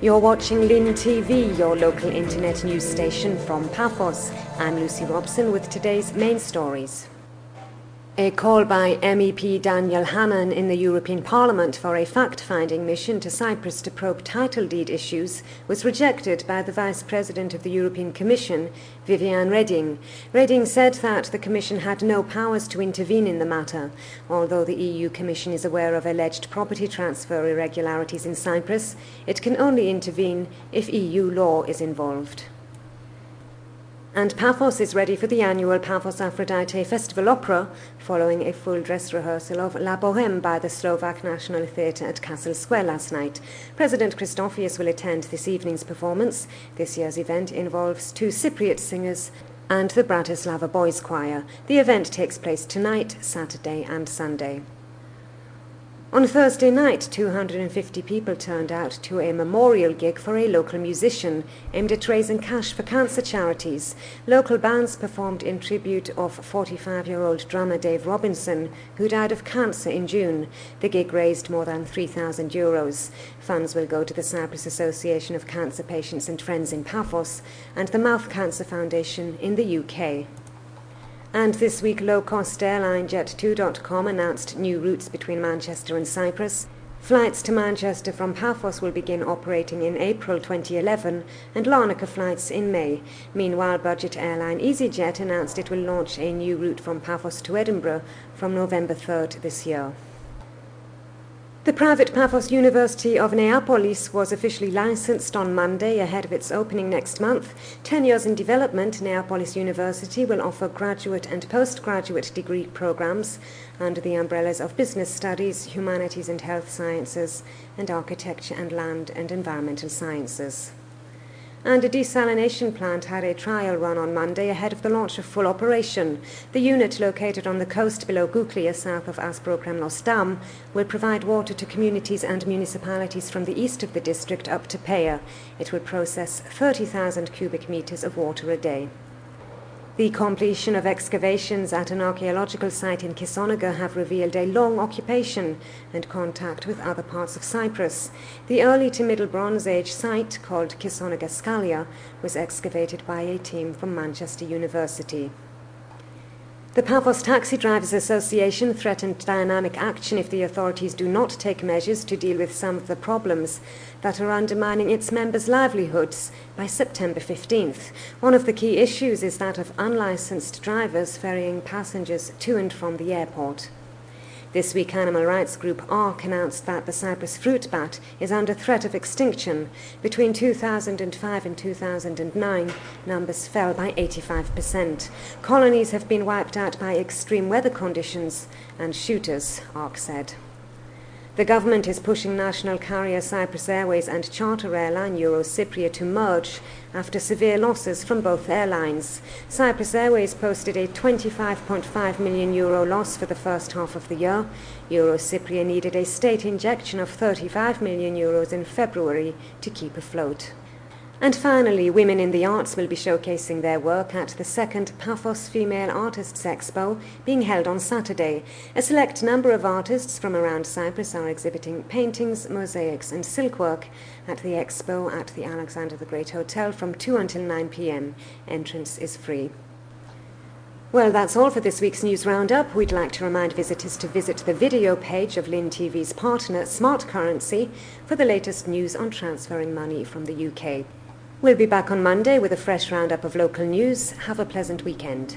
You're watching Lynn TV, your local internet news station from PAPHOS. I'm Lucy Robson with today's main stories. A call by MEP Daniel Hannan in the European Parliament for a fact-finding mission to Cyprus to probe title deed issues was rejected by the Vice President of the European Commission, Viviane Reding. Reding said that the Commission had no powers to intervene in the matter. Although the EU Commission is aware of alleged property transfer irregularities in Cyprus, it can only intervene if EU law is involved. And PAPHOS is ready for the annual PAPHOS Aphrodite Festival Opera, following a full dress rehearsal of La Bohème by the Slovak National Theatre at Castle Square last night. President Christofias will attend this evening's performance. This year's event involves 2 Cypriot singers and the Bratislava Boys Choir. The event takes place tonight, Saturday and Sunday. On Thursday night, 250 people turned out to a memorial gig for a local musician aimed at raising cash for cancer charities. Local bands performed in tribute of 45-year-old drummer Dave Robinson, who died of cancer in June. The gig raised more than €3,000. Funds will go to the Cyprus Association of Cancer Patients and Friends in PAPHOS and the Mouth Cancer Foundation in the UK. And this week, low-cost airline Jet2.com announced new routes between Manchester and Cyprus. Flights to Manchester from PAPHOS will begin operating in April 2011 and Larnaca flights in May. Meanwhile, budget airline EasyJet announced it will launch a new route from PAPHOS to Edinburgh from November 3rd this year. The private PAPHOS University of Neapolis was officially licensed on Monday ahead of its opening next month. 10 years in development, Neapolis University will offer graduate and postgraduate degree programs under the umbrellas of business studies, humanities and health sciences, and architecture and land and environmental sciences. And a desalination plant had a trial run on Monday ahead of the launch of full operation. The unit, located on the coast below Gouklia, south of Aspro-Kremlos Dam, will provide water to communities and municipalities from the east of the district up to Peja. It will process 30,000 cubic meters of water a day. The completion of excavations at an archaeological site in Kisonaga have revealed a long occupation and contact with other parts of Cyprus. The early to Middle Bronze Age site, called Kisonaga Scalia, was excavated by a team from Manchester University. The PAPHOS Taxi Drivers Association threatened dynamic action if the authorities do not take measures to deal with some of the problems that are undermining its members' livelihoods by September 15th. One of the key issues is that of unlicensed drivers ferrying passengers to and from the airport. This week, animal rights group ARC announced that the Cyprus fruit bat is under threat of extinction. Between 2005 and 2009, numbers fell by 85%. Colonies have been wiped out by extreme weather conditions and shooters, ARC said. The government is pushing national carrier Cyprus Airways and charter airline Eurocypria to merge after severe losses from both airlines. Cyprus Airways posted a €25.5 million loss for the first half of the year. Eurocypria needed a state injection of €35 million in February to keep afloat. And finally, women in the arts will be showcasing their work at the second PAPHOS Female Artists Expo being held on Saturday. A select number of artists from around Cyprus are exhibiting paintings, mosaics and silkwork at the expo at the Alexander the Great Hotel from 2 until 9 p.m. Entrance is free. Well, that's all for this week's News Roundup. We'd like to remind visitors to visit the video page of Lynn TV's partner, Smart Currency, for the latest news on transferring money from the UK. We'll be back on Monday with a fresh roundup of local news. Have a pleasant weekend.